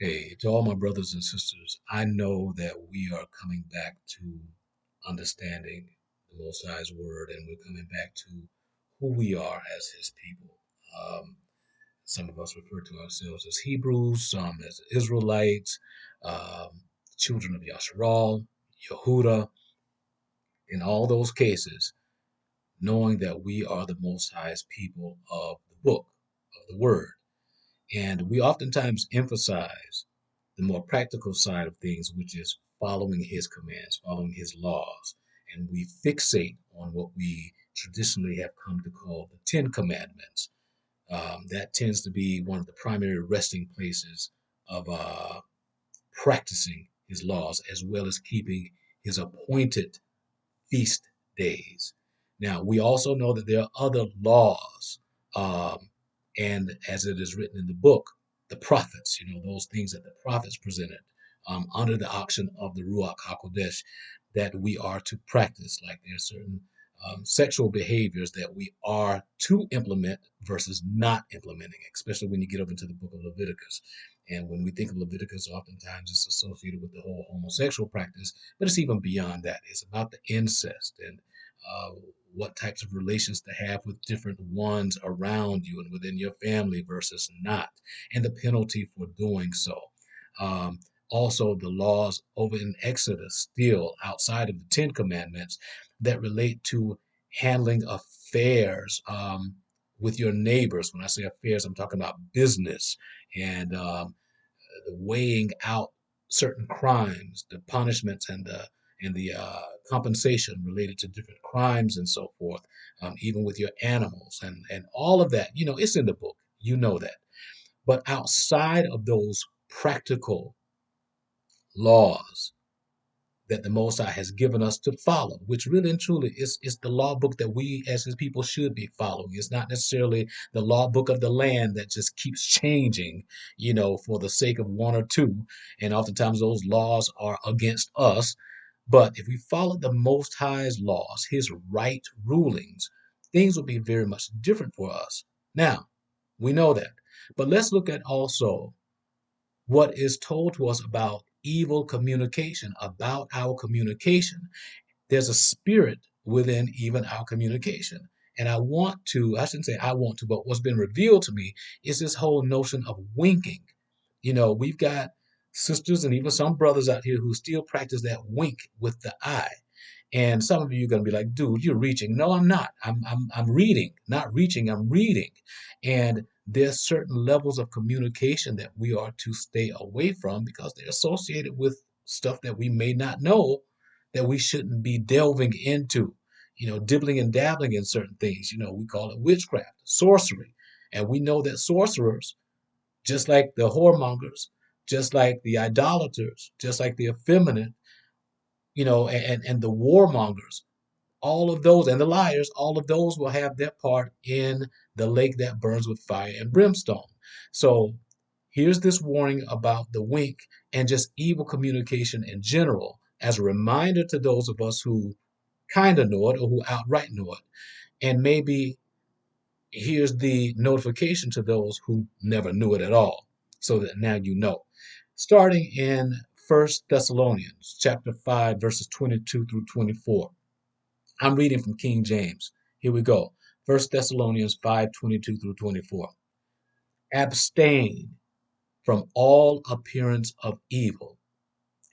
Hey, to all my brothers and sisters, I know that we are coming back to understanding the Most High's word, and we're coming back to who we are as His people. Um, some of us refer to ourselves as Hebrews, some as Israelites, um, children of Yasharal, Yahudah. In all those cases, knowing that we are the Most High's people of the book, of the word. And we oftentimes emphasize the more practical side of things, which is following his commands, following his laws. And we fixate on what we traditionally have come to call the Ten Commandments. That tends to be one of the primary resting places of practicing his laws, as well as keeping his appointed feast days. Now, we also know that there are other laws, um, and as it is written in the book, the prophets, those things that the prophets presented under the auction of the Ruach HaKodesh that we are to practice. Like there are certain sexual behaviors that we are to implement versus not implementing, especially when you get up into the book of Leviticus. And when we think of Leviticus, oftentimes it's associated with the whole homosexual practice, but it's even beyond that. It's about the incest and uh, what types of relations to have with different ones around you and within your family versus not, and the penalty for doing so. Um, Also, the laws over in Exodus, still outside of the Ten Commandments, that relate to handling affairs with your neighbors. When I say affairs, I'm talking about business and the weighing out certain crimes, the punishments and the compensation related to different crimes and so forth, even with your animals and all of that. It's in the book. You know that. But outside of those practical laws that the Most High has given us to follow, which really and truly is the law book that we as his people should be following. It's not necessarily the law book of the land that just keeps changing, for the sake of one or two. And oftentimes those laws are against us. But if we follow the Most High's laws, his right rulings, things will be very much different for us. Now, we know that. But let's look at also what is told to us about evil communication, about our communication. There's a spirit within even our communication. And I shouldn't say I want to, but what's been revealed to me is this whole notion of winking. We've got sisters and even some brothers out here who still practice that wink with the eye. And some of you are going to be like, dude, you're reaching. No, I'm not. I'm reading, not reaching. I'm reading. And there's certain levels of communication that we are to stay away from because they're associated with stuff that we may not know that we shouldn't be delving into, dibbling and dabbling in certain things. We call it witchcraft, sorcery. And we know that sorcerers, just like the whoremongers, just like the idolaters, just like the effeminate, and the warmongers, all of those, and the liars, all of those will have their part in the lake that burns with fire and brimstone. So here's this warning about the wink and just evil communication in general as a reminder to those of us who kind of know it or who outright know it. And maybe here's the notification to those who never knew it at all, so that now you know. Starting in 1 Thessalonians chapter 5, verses 22 through 24. I'm reading from King James. Here we go. 1 Thessalonians 5:22 through 24. Abstain from all appearance of evil.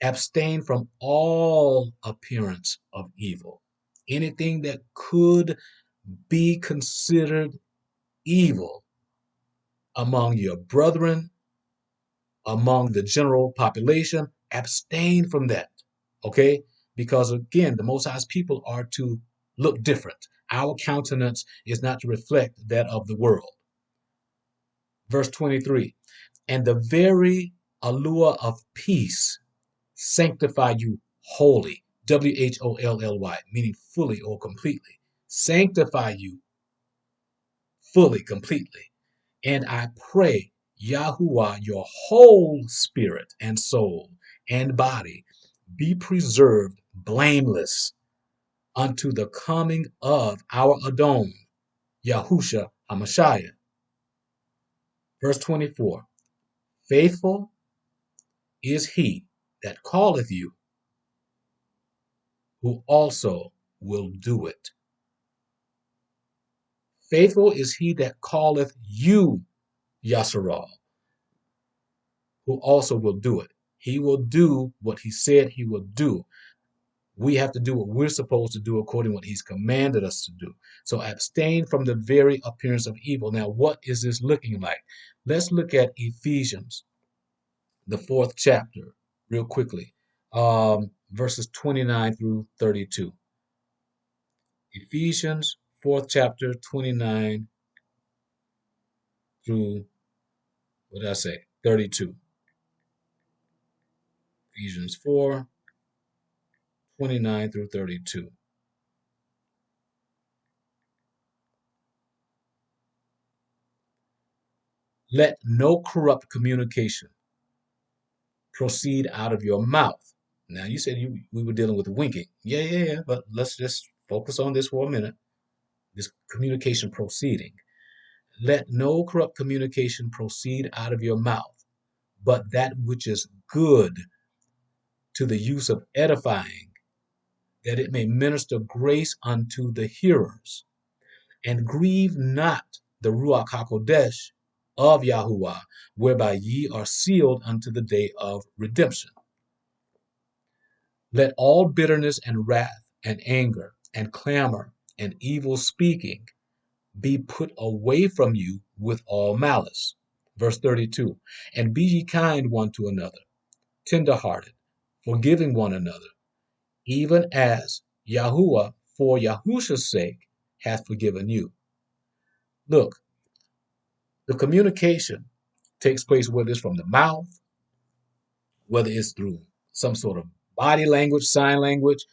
Abstain from all appearance of evil. Anything that could be considered evil among your brethren, among the general population, abstain from that. Okay? Because again, the Most High's people are to look different. Our countenance is not to reflect that of the world. Verse 23, and the very allure of peace sanctify you wholly. WHOLLY, meaning fully or completely. Sanctify you fully, completely. And I pray, Yahuwah, your whole spirit and soul and body be preserved blameless unto the coming of our Adon, Yahusha HaMashiach. Verse 24, faithful is he that calleth you, who also will do it. Faithful is he that calleth you, Yasharal, who also will do it. He will do what he said he will do. We have to do what we're supposed to do according to what he's commanded us to do. So abstain from the very appearance of evil. Now, what is this looking like? Let's look at Ephesians, the 4th chapter, real quickly, verses 29 through 32. Ephesians, 4th chapter, 29 through, what did I say? 32. Ephesians 4, 29 through 32. Let no corrupt communication proceed out of your mouth. Now, you said we were dealing with winking. Yeah. But let's just focus on this for a minute. This communication proceeding. Let no corrupt communication proceed out of your mouth, but that which is good to the use of edifying, that it may minister grace unto the hearers. And grieve not the Ruach HaKodesh of Yahuwah, whereby ye are sealed unto the day of redemption. Let all bitterness and wrath and anger and clamor and evil speaking be put away from you with all malice. Verse 32. And be ye kind one to another, tenderhearted, forgiving one another, even as Yahuwah for Yahusha's sake hath forgiven you. Look, the communication takes place, whether it's from the mouth, whether it's through some sort of body language, sign language,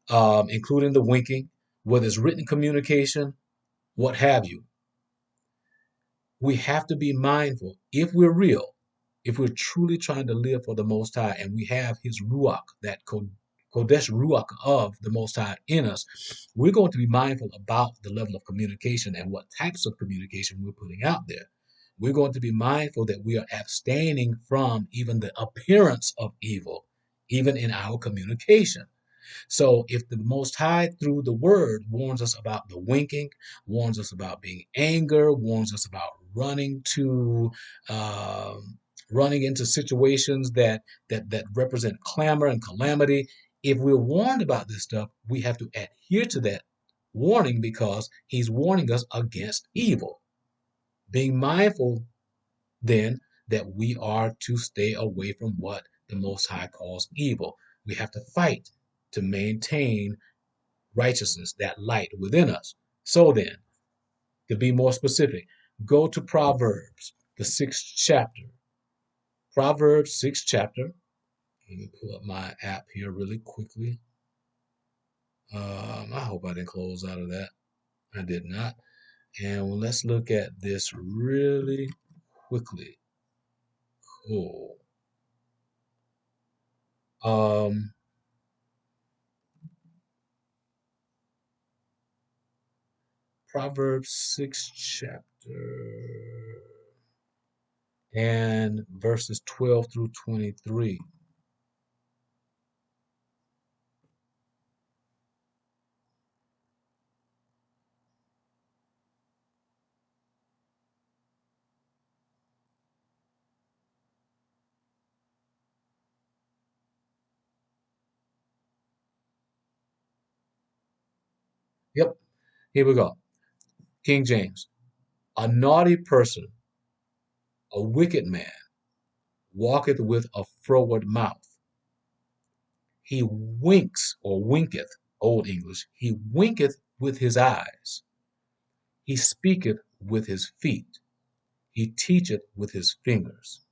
including the winking, whether it's written communication, what have you. We have to be mindful, if we're real, if we're truly trying to live for the Most High, and we have His Ruach, that Kodesh Ruach of the Most High in us, we're going to be mindful about the level of communication and what types of communication we're putting out there. We're going to be mindful that we are abstaining from even the appearance of evil, even in our communication. So if the Most High through the Word warns us about the winking, warns us about being anger, warns us about um, running into situations that represent clamor and calamity, if we're warned about this stuff, we have to adhere to that warning because He's warning us against evil. Being mindful then that we are to stay away from what the Most High calls evil. We have to fight to maintain righteousness, that light within us. So then, to be more specific, go to Proverbs, the 6th chapter. Proverbs, 6th chapter. Let me pull up my app here really quickly. I hope I didn't close out of that. I did not. And let's look at this really quickly. Cool. Proverbs 6th chapter and verses 12 through 23. Yep, here we go. King James. A naughty person, a wicked man, walketh with a froward mouth. He winks or winketh, Old English, he winketh with his eyes. He speaketh with his feet. He teacheth with his fingers.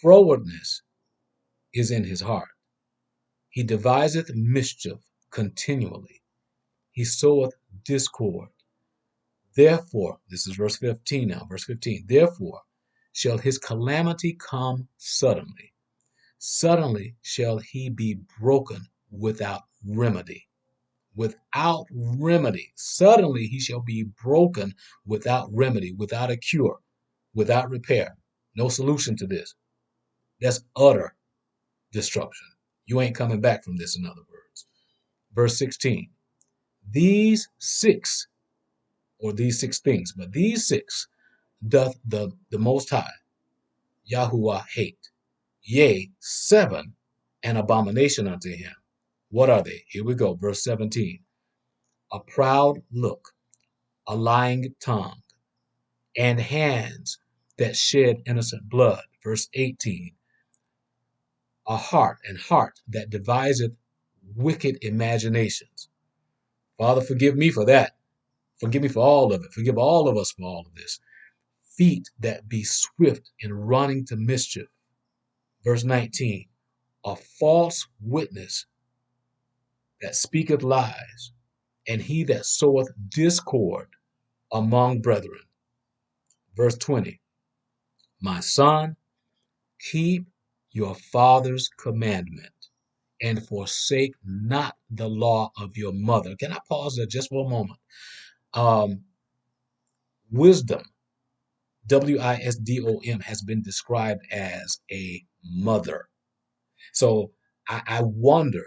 Frowardness is in his heart. He deviseth mischief continually. He soweth discord. Therefore, this is verse 15 now, verse 15. Therefore shall his calamity come suddenly. Suddenly shall he be broken without remedy. Without remedy. Suddenly he shall be broken without remedy, without a cure, without repair. No solution to this. That's utter destruction. You ain't coming back from this, in other words. Verse 16. These six, or these six things, but these six doth the Most High, Yahuwah, hate. Yea, seven, an abomination unto him. What are they? Here we go. Verse 17. A proud look, a lying tongue, and hands that shed innocent blood. Verse 18. A heart that deviseth wicked imaginations. Father, forgive me for that. Forgive me for all of it. Forgive all of us for all of this. Feet that be swift in running to mischief. Verse 19. A false witness that speaketh lies, and he that soweth discord among brethren. Verse 20. My son, keep your father's commandment, and forsake not the law of your mother. Can I pause there just for a moment? Wisdom, Wisdom, has been described as a mother. So I wonder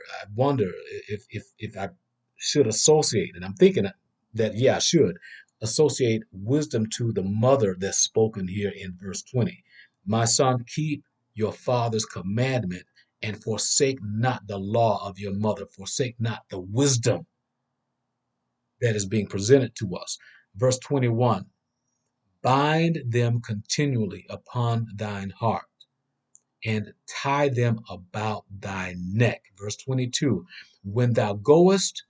if I should associate, and I'm thinking that yeah, I should associate wisdom to the mother that's spoken here in verse 20. My son, keep your father's commandment and forsake not the law of your mother. Forsake not the wisdom that is being presented to us. Verse 21, bind them continually upon thine heart and tie them about thy neck. Verse 22, when thou goest,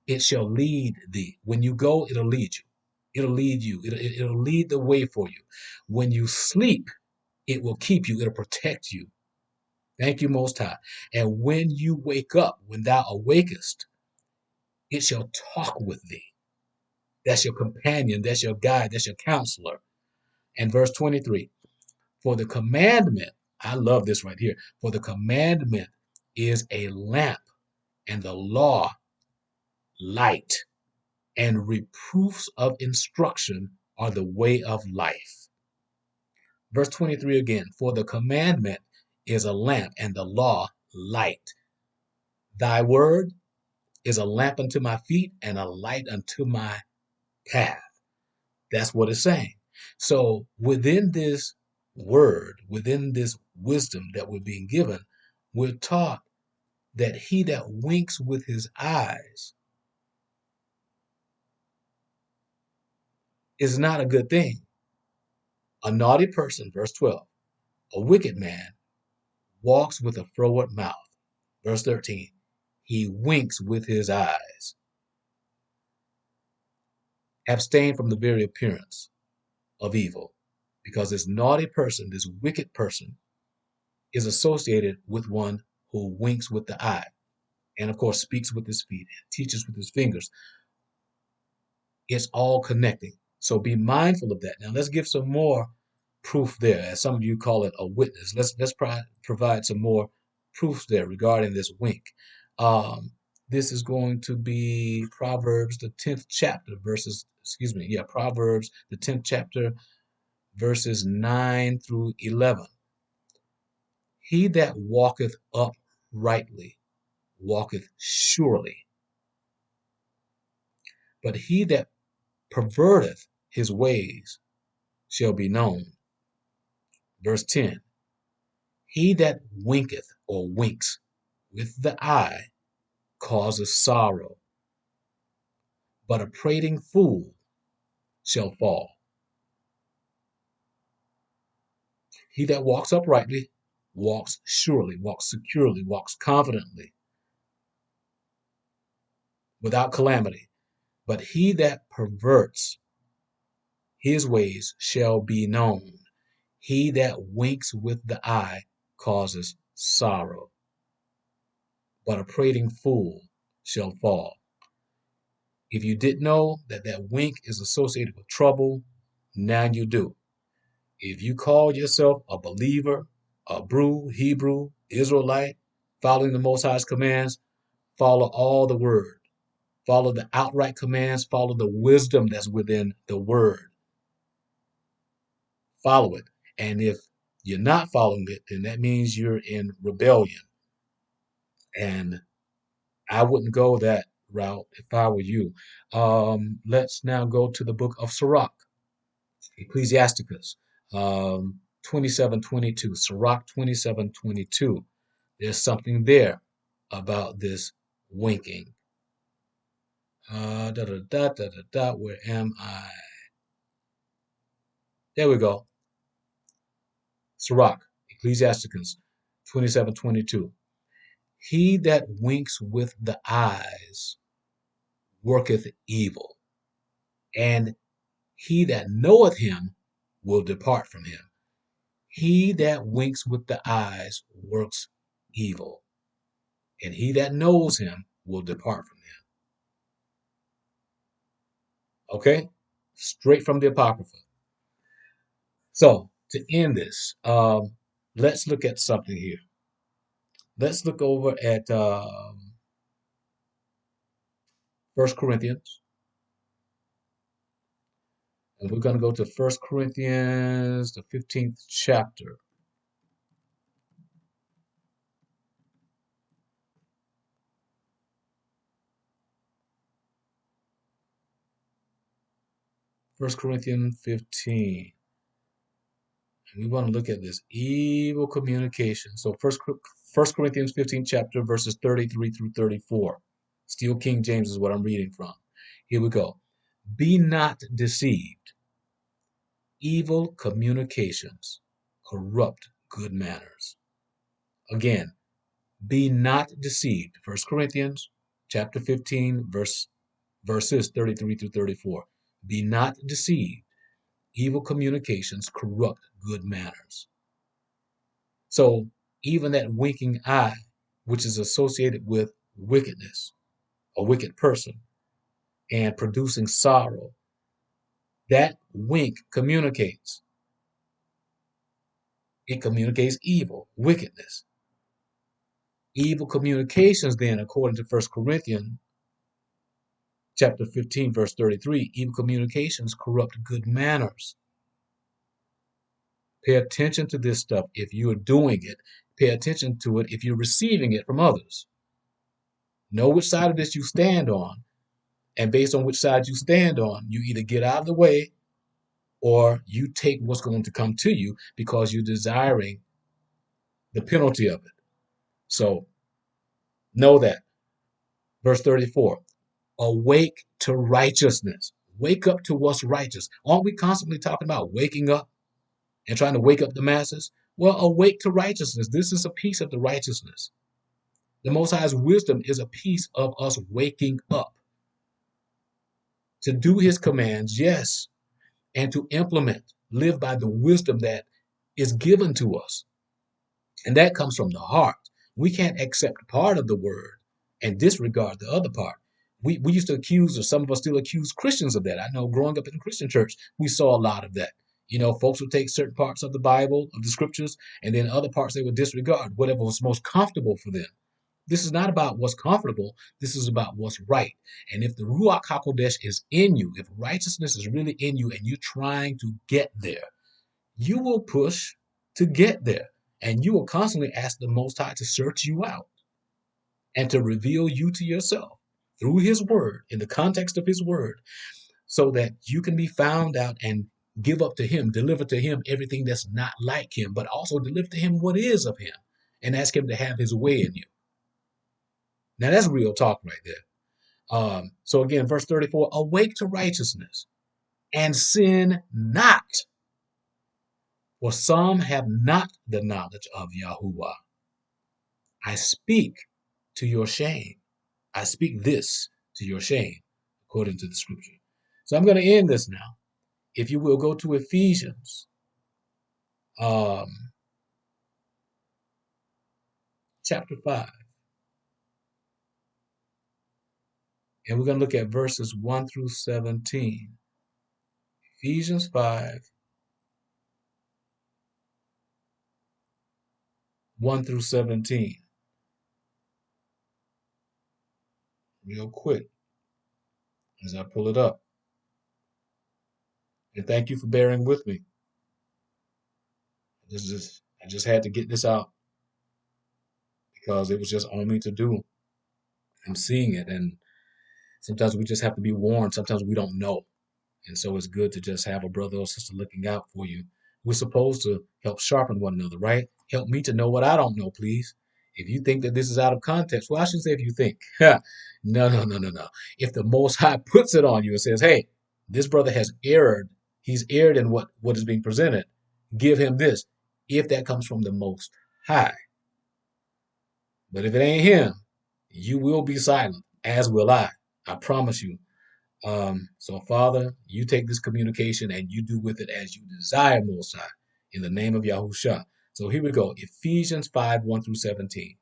it shall lead thee. When you go, it'll lead you. It'll lead you. It'll lead the way for you. When you sleep, it will keep you. It'll protect you. Thank you, Most High. And when you wake up, when thou awakest, it shall talk with thee. That's your companion. That's your guide. That's your counselor. And verse 23, for the commandment, I love this right here. For the commandment is a lamp, and the law light, and reproofs of instruction are the way of life. Verse 23 again, for the commandment is a lamp, and the law light. Thy word is a lamp unto my feet and a light unto my path. That's what it's saying. So within this word, within this wisdom that we're being given, we're taught that he that winks with his eyes is not a good thing. A naughty person, verse 12, a wicked man walks with a froward mouth. Verse 13, he winks with his eyes. Abstain from the very appearance of evil, because this naughty person, this wicked person, is associated with one who winks with the eye, and of course speaks with his feet, teaches with his fingers. It's all connecting. So be mindful of that. Now let's give some more proof there, as some of you call it a witness. Let's provide some more proofs there regarding this wink. This is going to be Proverbs, the 10th chapter, Proverbs, the 10th chapter, verses 9 through 11. He that walketh uprightly walketh surely, but he that perverteth his ways shall be known. Verse 10, he that winketh or winks with the eye causes sorrow, but a prating fool shall fall. He that walks uprightly walks surely, walks securely, walks confidently, without calamity. But he that perverts his ways shall be known. He that winks with the eye causes sorrow, but a prating fool shall fall. If you didn't know that that wink is associated with trouble, now you do. If you call yourself a believer, a Brew, Hebrew, Israelite, following the Most High's commands, follow all the word. Follow the outright commands. Follow the wisdom that's within the word. Follow it. And if you're not following it, then that means you're in rebellion. And I wouldn't go that route if I were you. Let's now go to the book of Sirach, Ecclesiasticus, 27:22. Sirach 27:22. There's something there about this winking. Where am I? There we go. Sirach, Ecclesiasticus 27:22. He that winks with the eyes worketh evil, and he that knoweth him will depart from him. He that winks with the eyes works evil, and he that knows him will depart from him. Okay? Straight from the Apocrypha. So, to end this, let's look at something here. Let's look over at 1 Corinthians. And we're going to go to 1 Corinthians, the 15th chapter. First Corinthians 15. And we want to look at this evil communication. So First Corinthians 15 chapter, verses 33 through 34. Still King James is what I'm reading from. Here we go. Be not deceived. Evil communications corrupt good manners. Again, be not deceived. 1 Corinthians chapter 15, verses 33 through 34. Be not deceived. Evil communications corrupt good manners. So even that winking eye, which is associated with wickedness, a wicked person, and producing sorrow, that wink communicates. It communicates evil, wickedness. Evil communications, then, according to 1 Corinthians chapter 15, verse 33, evil communications corrupt good manners. Pay attention to this stuff if you are doing it. Pay attention to it if you're receiving it from others. Know which side of this you stand on, and based on which side you stand on, you either get out of the way or you take what's going to come to you because you're desiring the penalty of it. So know that. Verse 34, awake to righteousness. Wake up to what's righteous. Aren't we constantly talking about waking up and trying to wake up the masses? Well, awake to righteousness. This is a piece of the righteousness. The Most High's wisdom is a piece of us waking up to do his commands, yes, and to implement, live by the wisdom that is given to us. And that comes from the heart. We can't accept part of the word and disregard the other part. We used to accuse, or some of us still accuse Christians of that. I know growing up in the Christian church, we saw a lot of that. You know, folks would take certain parts of the Bible, of the scriptures, and then other parts they would disregard, whatever was most comfortable for them. This is not about what's comfortable. This is about what's right. And if the Ruach HaKodesh is in you, if righteousness is really in you and you're trying to get there, you will push to get there. And you will constantly ask the Most High to search you out and to reveal you to yourself through his word, in the context of his word, so that you can be found out and give up to him, deliver to him everything that's not like him, but also deliver to him what is of him and ask him to have his way in you. Now that's real talk right there. So again, verse 34, awake to righteousness and sin not, for some have not the knowledge of Yahudah. I speak to your shame. I speak this to your shame, according to the scripture. So I'm going to end this now. If you will go to Ephesians um, chapter 5, and we're going to look at verses 1 through 17. Ephesians 5, 1 through 17. Real quick as I pull it up. And thank you for bearing with me. I just had to get this out because it was just on me to do. I'm seeing it, and sometimes we just have to be warned. Sometimes we don't know. And so it's good to just have a brother or sister looking out for you. We're supposed to help sharpen one another, right? Help me to know what I don't know, please. If you think that this is out of context, well, I shouldn't say if you think. No, no, no, no, no. If the Most High puts it on you and says, hey, this brother has erred, he's erred in what is being presented, give him this, if that comes from the Most High. But if it ain't him, you will be silent, as will I. I promise you. So, Father, you take this communication and you do with it as you desire, Most High, in the name of Yahushua. So here we go. Ephesians 5:1-17.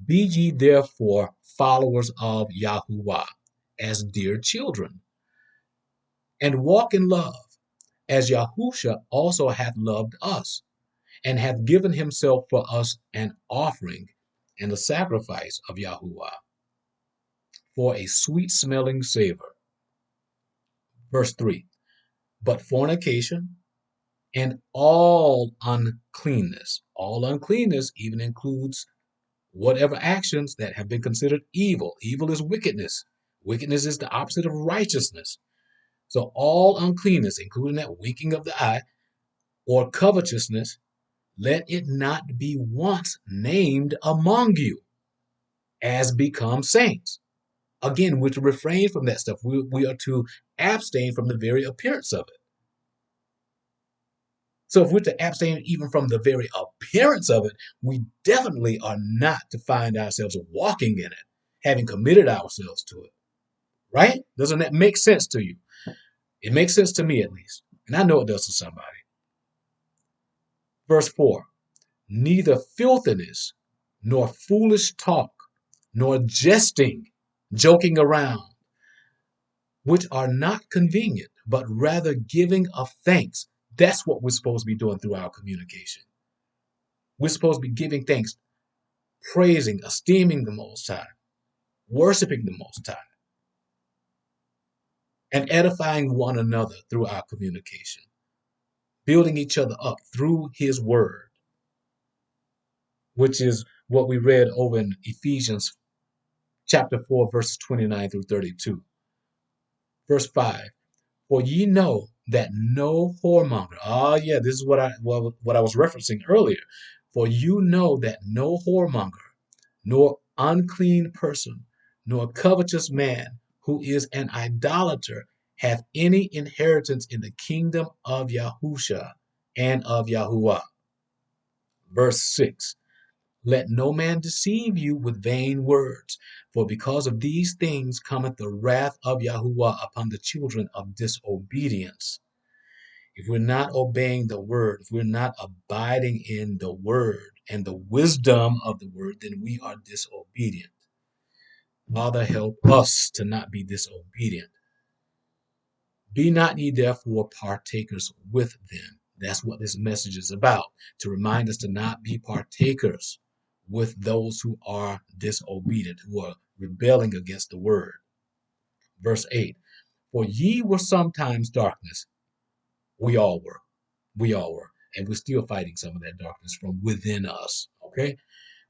Be ye therefore followers of Yahuwah as dear children, and walk in love, as Yahusha also hath loved us, and hath given himself for us an offering and a sacrifice of Yahuwah for a sweet smelling savor. Verse 3. But fornication and all uncleanness even includes whatever actions that have been considered evil. Evil is wickedness. Wickedness is the opposite of righteousness. So all uncleanness, including that winking of the eye or covetousness, let it not be once named among you as become saints. Again, we're to refrain from that stuff. We are to abstain from the very appearance of it. So if we're to abstain even from the very appearance of it, we definitely are not to find ourselves walking in it, having committed ourselves to it. Right? Doesn't that make sense to you? It makes sense to me at least. And I know it does to somebody. Verse 4. Neither filthiness, nor foolish talk, nor jesting, joking around, which are not convenient, but rather giving of thanks. That's what we're supposed to be doing through our communication. We're supposed to be giving thanks, praising, esteeming the Most High, worshiping the Most High, and edifying one another through our communication, building each other up through His Word, which is what we read over in Ephesians chapter 4, verses 29-32. Verse 5, for ye know that no whoremonger, this is what I was referencing earlier. For you know that no whoremonger, nor unclean person, nor covetous man who is an idolater hath any inheritance in the kingdom of Yahusha and of Yahuwah. Verse 6. Let no man deceive you with vain words, for because of these things cometh the wrath of Yahuwah upon the children of disobedience. If we're not obeying the word, if we're not abiding in the word and the wisdom of the word, then we are disobedient. Father, help us to not be disobedient. Be not ye therefore partakers with them. That's what this message is about, to remind us to not be partakers with those who are disobedient, who are rebelling against the word. Verse 8, for ye were sometimes darkness. We all were. We all were. And we're still fighting some of that darkness from within us. Okay?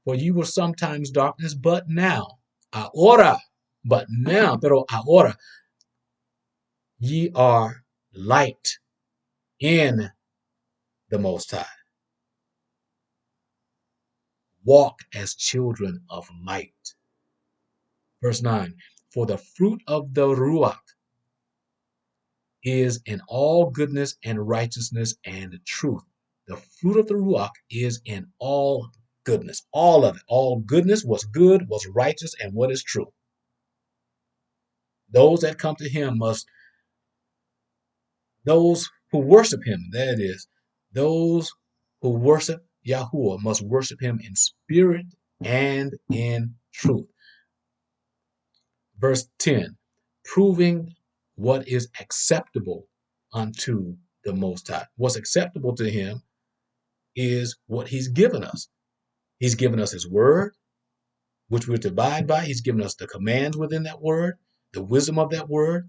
For ye were sometimes darkness, but now, pero ahora, ye are light in the Most High. Walk as children of light. Verse 9, for the fruit of the Ruach is in all goodness and righteousness and truth. The fruit of the Ruach is in all goodness, all of it. All goodness, what's good, what's righteous, and what is true. Those that come to him those who worship him, that is, those who worship Yahuwah must worship him in spirit and in truth. Verse 10, proving what is acceptable unto the Most High. What's acceptable to him is what he's given us. He's given us his word, which we're to abide by. He's given us the commands within that word, the wisdom of that word.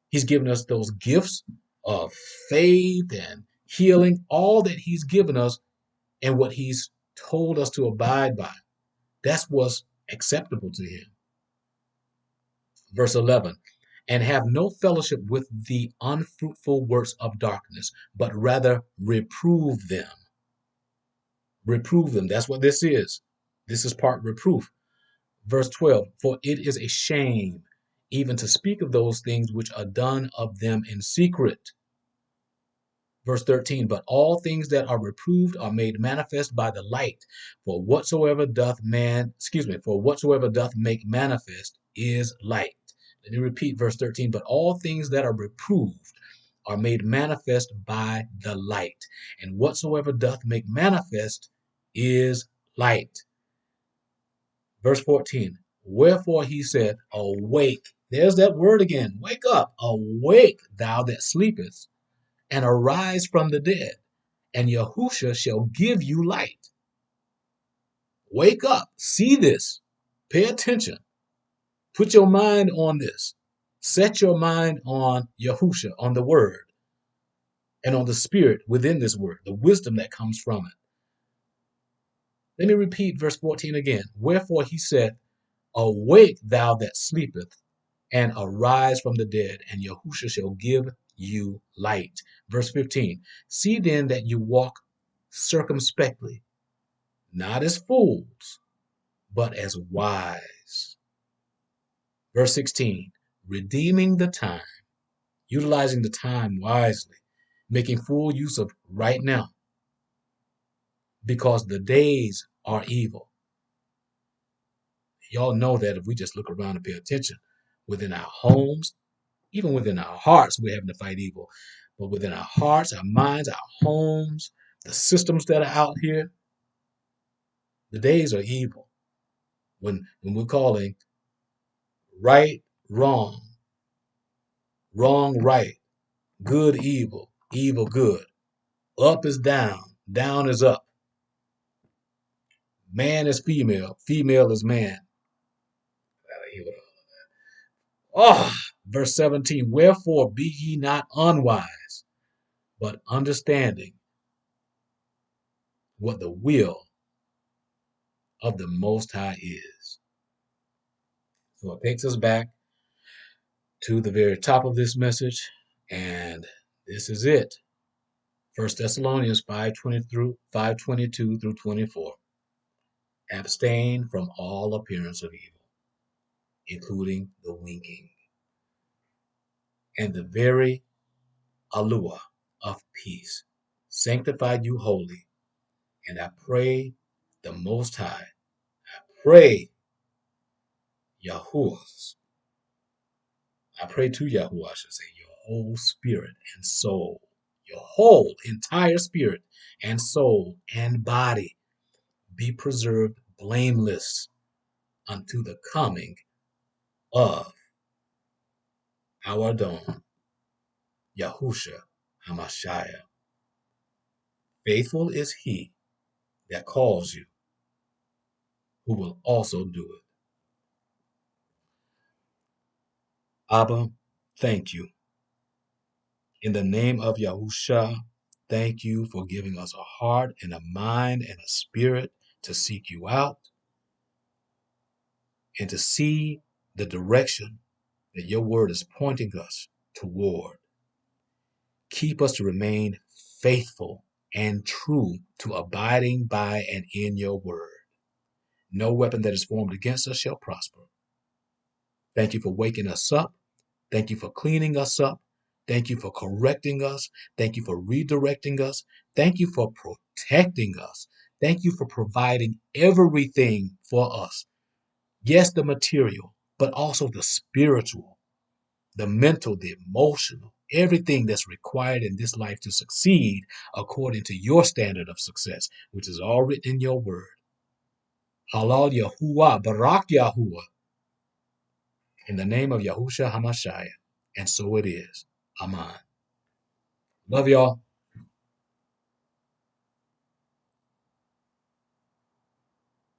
He's given us those gifts of faith and healing, all that he's given us and what he's told us to abide by. That's what's acceptable to him. Verse 11, and have no fellowship with the unfruitful works of darkness, but rather reprove them. Reprove them. That's what this is. This is part reproof. Verse 12, for it is a shame even to speak of those things which are done of them in secret. Verse 13, but all things that are reproved are made manifest by the light, for whatsoever doth make manifest is light. Let me repeat verse 13, but all things that are reproved are made manifest by the light, and whatsoever doth make manifest is light. Verse 14, wherefore he said, awake. There's that word again. Wake up. Awake, thou that sleepest, and arise from the dead, and Yahudah shall give you light. Wake up. See this. Pay attention. Put your mind on this. Set your mind on Yahudah, on the word, and on the spirit within this word, the wisdom that comes from it. Let me repeat verse 14 again. Wherefore he said, awake thou that sleepeth, and arise from the dead, and Yahudah shall give you light. Verse 15, see then that you walk circumspectly, not as fools, but as wise. Verse 16, redeeming the time, utilizing the time wisely, making full use of right now, because the days are evil. Y'all know that if we just look around and pay attention, within our homes, even within our hearts, we're having to fight evil. But within our hearts, our minds, our homes, the systems that are out here, the days are evil. When we're calling right, wrong, wrong, right, good, evil, evil, good, up is down, down is up, man is female, female is man. Oh, verse 17, wherefore be ye not unwise, but understanding what the will of the Most High is. So it takes us back to the very top of this message, and this is it. 1 Thessalonians 5:22 through 24. Abstain from all appearance of evil, including the winking, and the very allure of peace. Sanctify you wholly, and I pray the Most High, pray Yahuwah, I pray to Yahuwah, I should say, your whole spirit and soul, your whole entire spirit and soul and body be preserved blameless unto the coming of our Adon, Yahushua HaMashiach. Faithful is he that calls you, who will also do it. Abba, thank you. In the name of Yahushua, thank you for giving us a heart and a mind and a spirit to seek you out and to see the direction that your word is pointing us toward. Keep us to remain faithful and true to abiding by and in your word. No weapon that is formed against us shall prosper. Thank you for waking us up. Thank you for cleaning us up. Thank you for correcting us. Thank you for redirecting us. Thank you for protecting us. Thank you for providing everything for us. Yes, the material, but also the spiritual, the mental, the emotional, everything that's required in this life to succeed according to your standard of success, which is all written in your word. Halal Yahuwah, Barak Yahuwah, in the name of Yahushua HaMashiach. And so it is. Amen. Love y'all.